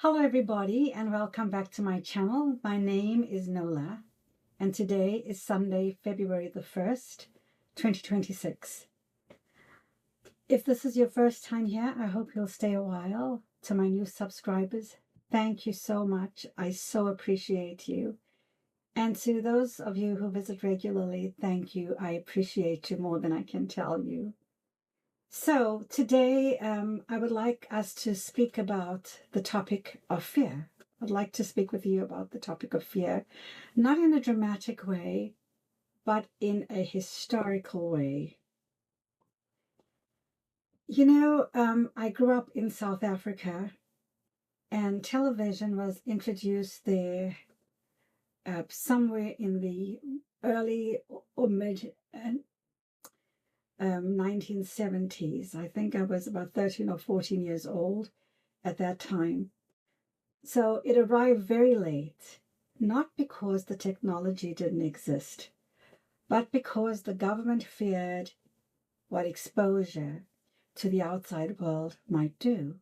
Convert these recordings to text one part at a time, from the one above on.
Hello everybody and welcome back to my channel. My name is Nola and today is Sunday, February the 1st, 2026. If this is your first time here, I hope you'll stay a while. To my new subscribers, thank you so much. I so appreciate you. And to those of you who visit regularly, thank you. I appreciate you more than I can tell you. So today I would like us to speak about the topic of fear. I'd like to speak with you about the topic of fear, not in a dramatic way, but in a historical way. You know, I grew up in South Africa and television was introduced there somewhere in the early or mid 1970s. I think I was about 13 or 14 years old at that time. So it arrived very late, not because the technology didn't exist, but because the government feared what exposure to the outside world might do,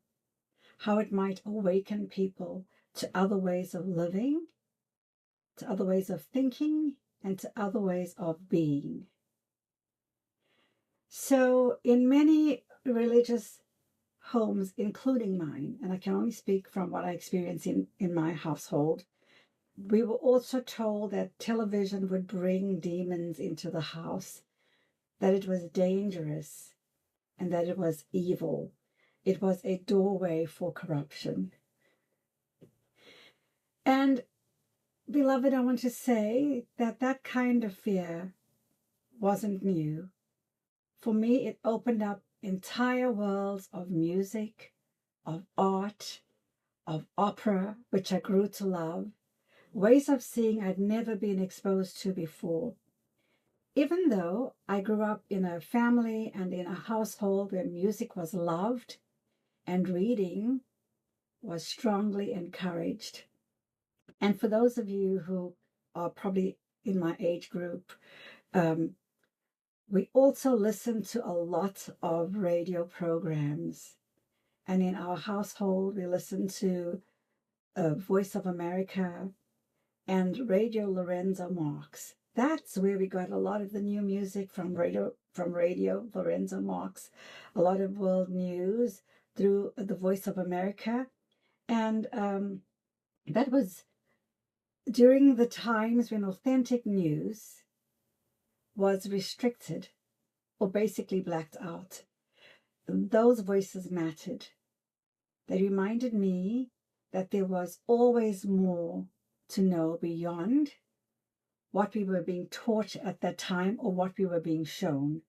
how it might awaken people to other ways of living, to other ways of thinking, and to other ways of being. So in many religious homes, including mine, and I can only speak from what I experienced in my household, we were also told that television would bring demons into the house, that it was dangerous, and that it was evil. It was a doorway for corruption. And, beloved, I want to say that that kind of fear wasn't new. For me, it opened up entire worlds of music, of art, of opera, which I grew to love, ways of seeing I'd never been exposed to before. Even though I grew up in a family and in a household where music was loved and reading was strongly encouraged. And for those of you who are probably in my age group, we also listen to a lot of radio programs. And in our household, we listen to Voice of America and Radio Lorenzo Marx. That's where we got a lot of the new music from Radio Lorenzo Marx, a lot of world news through the Voice of America. And that was during the times when authentic news was restricted or basically blacked out. Those voices mattered. They reminded me that there was always more to know beyond what we were being taught at that time or what we were being shown.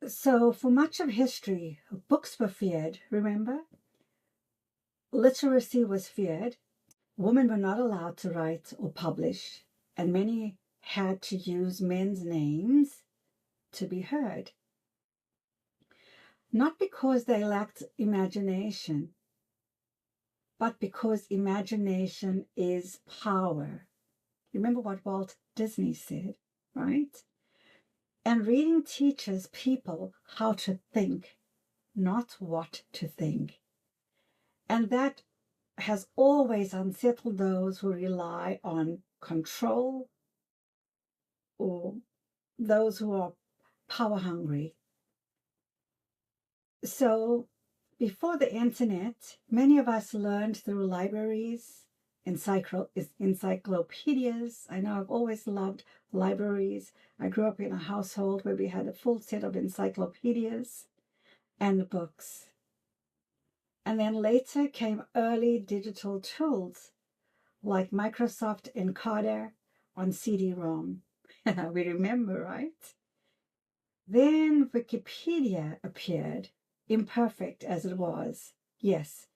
So for much of history, books were feared, remember? Literacy was feared. Women were not allowed to write or publish, and many had to use men's names to be heard. Not because they lacked imagination, but because imagination is power. Remember what Walt Disney said, right? And reading teaches people how to think, not what to think. And that has always unsettled those who rely on control or those who are power hungry. So before the internet, many of us learned through libraries, encyclopedias. I know I've always loved libraries. I grew up in a household where we had a full set of encyclopedias and books. And then later came early digital tools like Microsoft Encoder on CD-ROM. We remember, right? Then Wikipedia appeared, imperfect as it was, yes,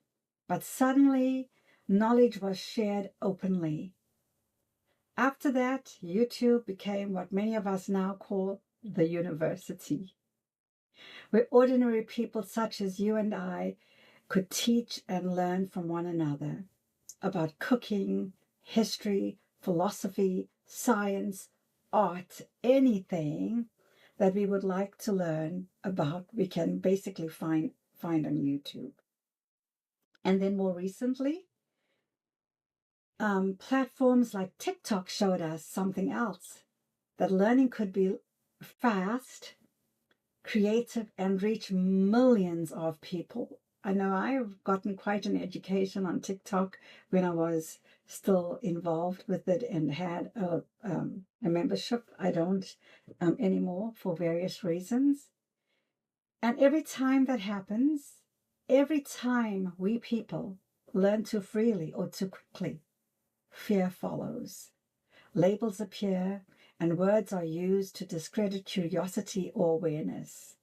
but suddenly knowledge was shared openly. After that, YouTube became what many of us now call the university, where ordinary people such as you and I could teach and learn from one another about cooking, history, philosophy, science, art, anything that we would like to learn about, we can basically find find on YouTube. And then more recently, platforms like TikTok showed us something else, that learning could be fast, creative, and reach millions of people. I know I've gotten quite an education on TikTok when I was still involved with it and had a membership. I don't anymore for various reasons. And every time that happens, every time we people learn too freely or too quickly, fear follows. Labels appear and words are used to discredit curiosity or awareness.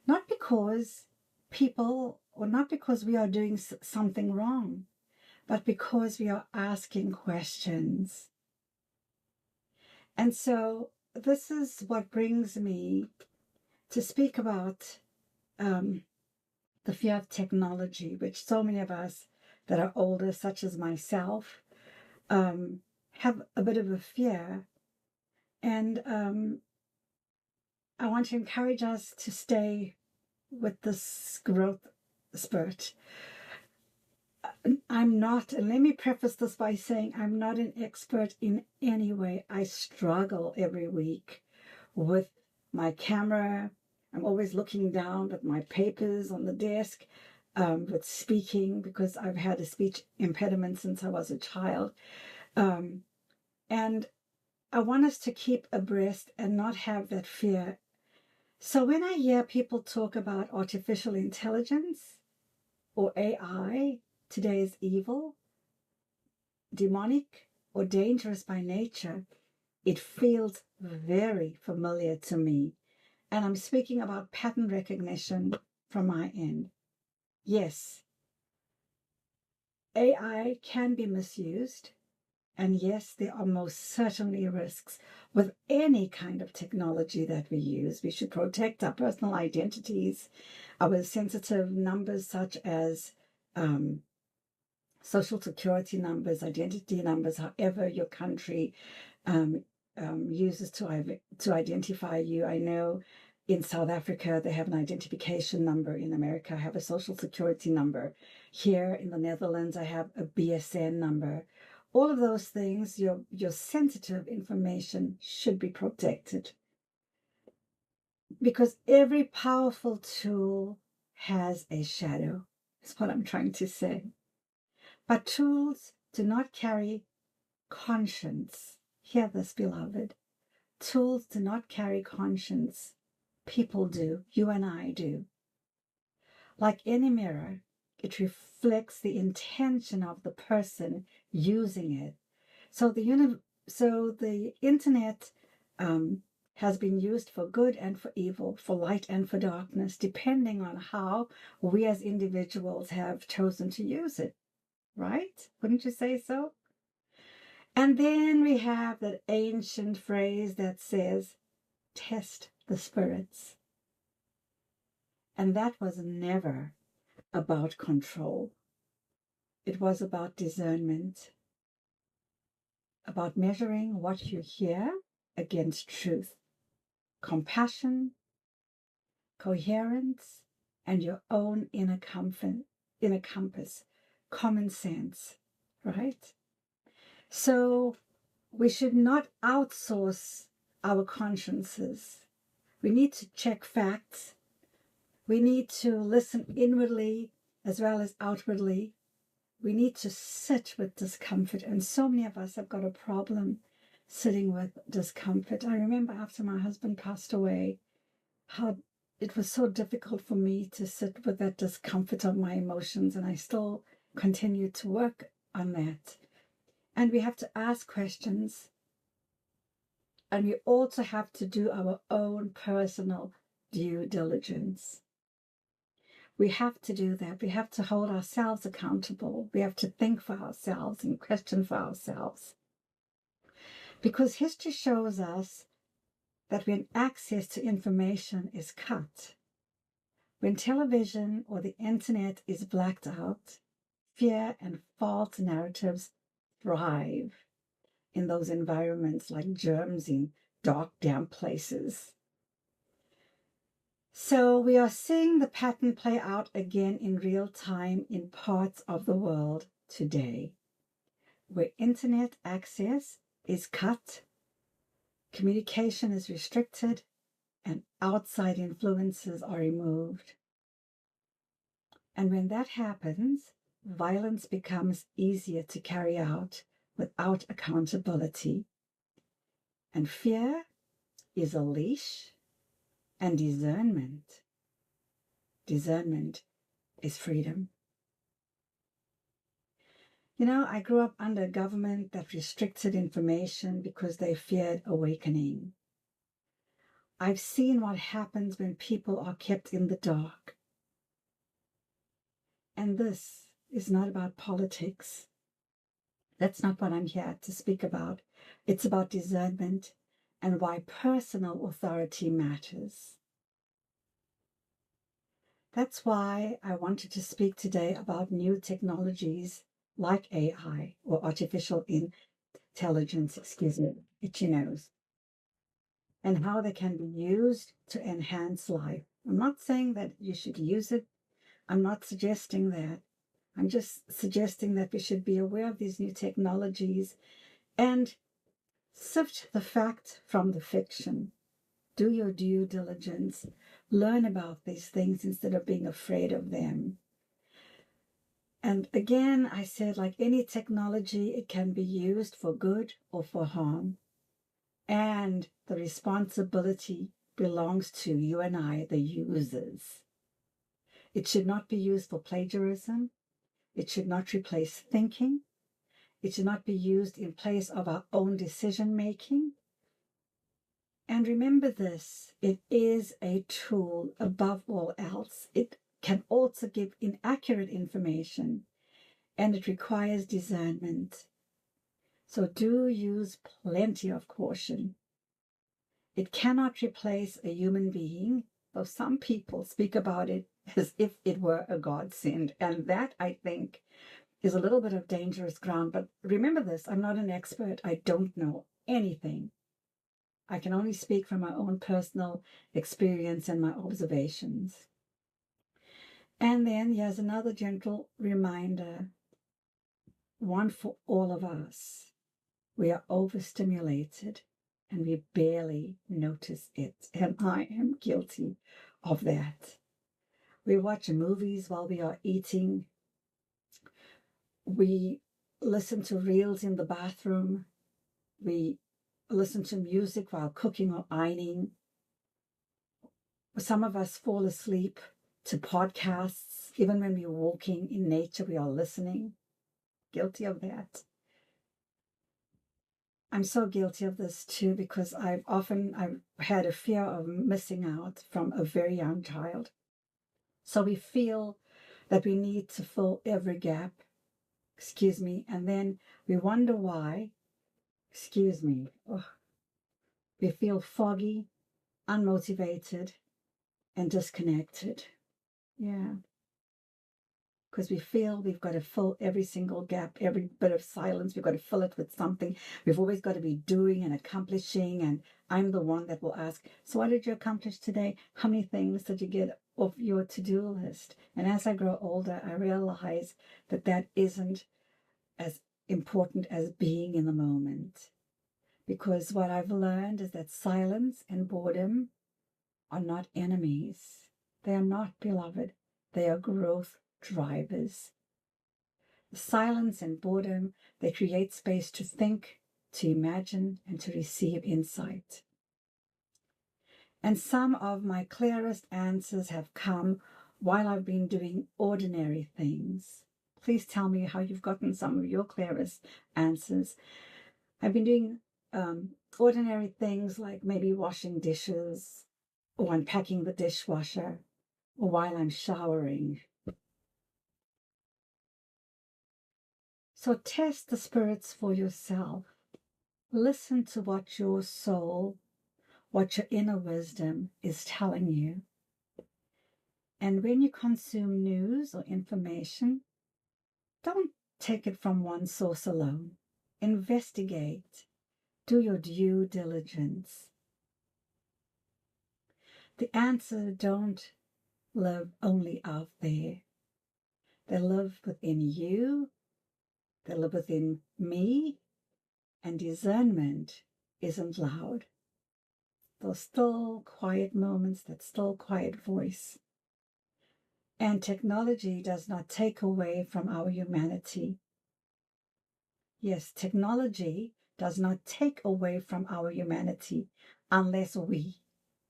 Not because people, or not because we are doing something wrong, but because we are asking questions. And so this is what brings me to speak about the fear of technology, which so many of us that are older, such as myself, have a bit of a fear. And I want to encourage us to stay with this growth spurt. I'm not, and let me preface this by saying I'm not an expert in any way. I struggle every week with my camera. I'm always looking down at my papers on the desk, with speaking, because I've had a speech impediment since I was a child. And I want us to keep abreast and not have that fear. So when I hear people talk about artificial intelligence or AI, today is evil, demonic, or dangerous by nature, it feels very familiar to me. And I'm speaking about pattern recognition from my end. Yes, AI can be misused. And yes, there are most certainly risks with any kind of technology that we use. We should protect our personal identities, our sensitive numbers such as social security numbers, identity numbers, however your country uses to identify you. I know in South Africa, they have an identification number. In America, I have a social security number. Here in the Netherlands, I have a BSN number. All of those things, your sensitive information should be protected. Because every powerful tool has a shadow, is what I'm trying to say. But tools do not carry conscience. Hear this, beloved. Tools do not carry conscience. People do. You and I do. Like any mirror, it reflects the intention of the person using it. So the internet has been used for good and for evil, for light and for darkness, depending on how we as individuals have chosen to use it. Right? Wouldn't you say so? And then we have that ancient phrase that says, test the spirits. And that was never about control. It was about discernment, about measuring what you hear against truth, compassion, coherence, and your own inner compass, common sense, right? So we should not outsource our consciences. We need to check facts. We need to listen inwardly as well as outwardly. We need to sit with discomfort. And so many of us have got a problem sitting with discomfort. I remember after my husband passed away, how it was so difficult for me to sit with that discomfort of my emotions. And I still continue to work on that. And we have to ask questions. And we also have to do our own personal due diligence. We have to do that. We have to hold ourselves accountable. We have to think for ourselves and question for ourselves. Because history shows us that when access to information is cut, when television or the internet is blacked out, fear and false narratives thrive in those environments like germs in dark, damp places. So we are seeing the pattern play out again in real time in parts of the world today, where internet access is cut, communication is restricted, and outside influences are removed. And when that happens, violence becomes easier to carry out without accountability. And fear is a leash, and discernment is freedom. You know, I grew up under a government that restricted information because they feared awakening. I've seen what happens when people are kept in the dark. And this is not about politics. That's not what I'm here to speak about. It's about discernment and why personal authority matters. That's why I wanted to speak today about new technologies like AI or artificial intelligence, itchy nose, and how they can be used to enhance life. I'm not saying that you should use it. I'm not suggesting that. I'm just suggesting that we should be aware of these new technologies and sift the fact from the fiction. Do your due diligence. Learn about these things instead of being afraid of them. And again, I said, like any technology, it can be used for good or for harm. And the responsibility belongs to you and I, the users. It should not be used for plagiarism. It should not replace thinking. It should not be used in place of our own decision-making. And remember this, it is a tool above all else. It can also give inaccurate information, and it requires discernment. So do use plenty of caution. It cannot replace a human being, though some people speak about it as if it were a godsend. And that, I think, is a little bit of dangerous ground. But remember this, I'm not an expert. I don't know anything. I can only speak from my own personal experience and my observations. And then here's another gentle reminder, one for all of us. We are overstimulated and we barely notice it. And I am guilty of that. We watch movies while we are eating. We listen to reels in the bathroom. We listen to music while cooking or ironing. Some of us fall asleep to podcasts. Even when we're walking in nature, we are listening. Guilty of that. I'm so guilty of this too, because I've had a fear of missing out from a very young child. So we feel that we need to fill every gap, and then we wonder why, we feel foggy, unmotivated, and disconnected. Yeah. Because we feel we've got to fill every single gap, every bit of silence. We've got to fill it with something. We've always got to be doing and accomplishing. And I'm the one that will ask, so what did you accomplish today? How many things did you get off your to-do list? And as I grow older, I realize that that isn't as important as being in the moment. Because what I've learned is that silence and boredom are not enemies. They are not beloved. They are growth drivers. The silence and boredom, they create space to think, to imagine, and to receive insight. And some of my clearest answers have come while I've been doing ordinary things. Please tell me how you've gotten some of your clearest answers. I've been doing ordinary things like maybe washing dishes or unpacking the dishwasher or while I'm showering. So test the spirits for yourself. Listen to what your soul, what your inner wisdom is telling you. And when you consume news or information, don't take it from one source alone. Investigate. Do your due diligence. The answers don't live only out there. They live within you. They live within me. And discernment isn't loud. Those still quiet moments, that still quiet voice. And technology does not take away from our humanity. Yes, technology does not take away from our humanity unless we,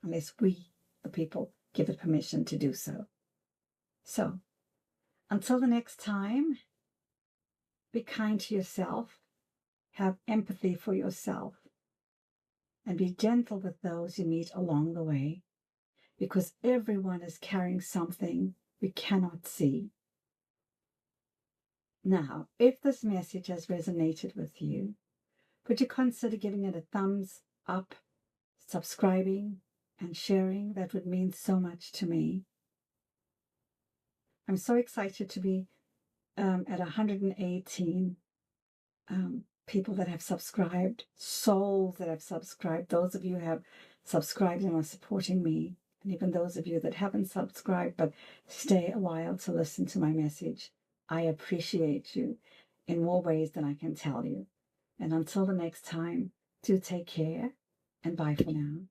the people, give it permission to do so. So, until the next time, be kind to yourself, have empathy for yourself, and be gentle with those you meet along the way, because everyone is carrying something we cannot see. Now, if this message has resonated with you, would you consider giving it a thumbs up, subscribing, and sharing? That would mean so much to me. I'm so excited to be at 118 people that have subscribed, souls that have subscribed, those of you who have subscribed and are supporting me, and even those of you that haven't subscribed but stay a while to listen to my message. I appreciate you in more ways than I can tell you. And until the next time, do take care, and bye for now.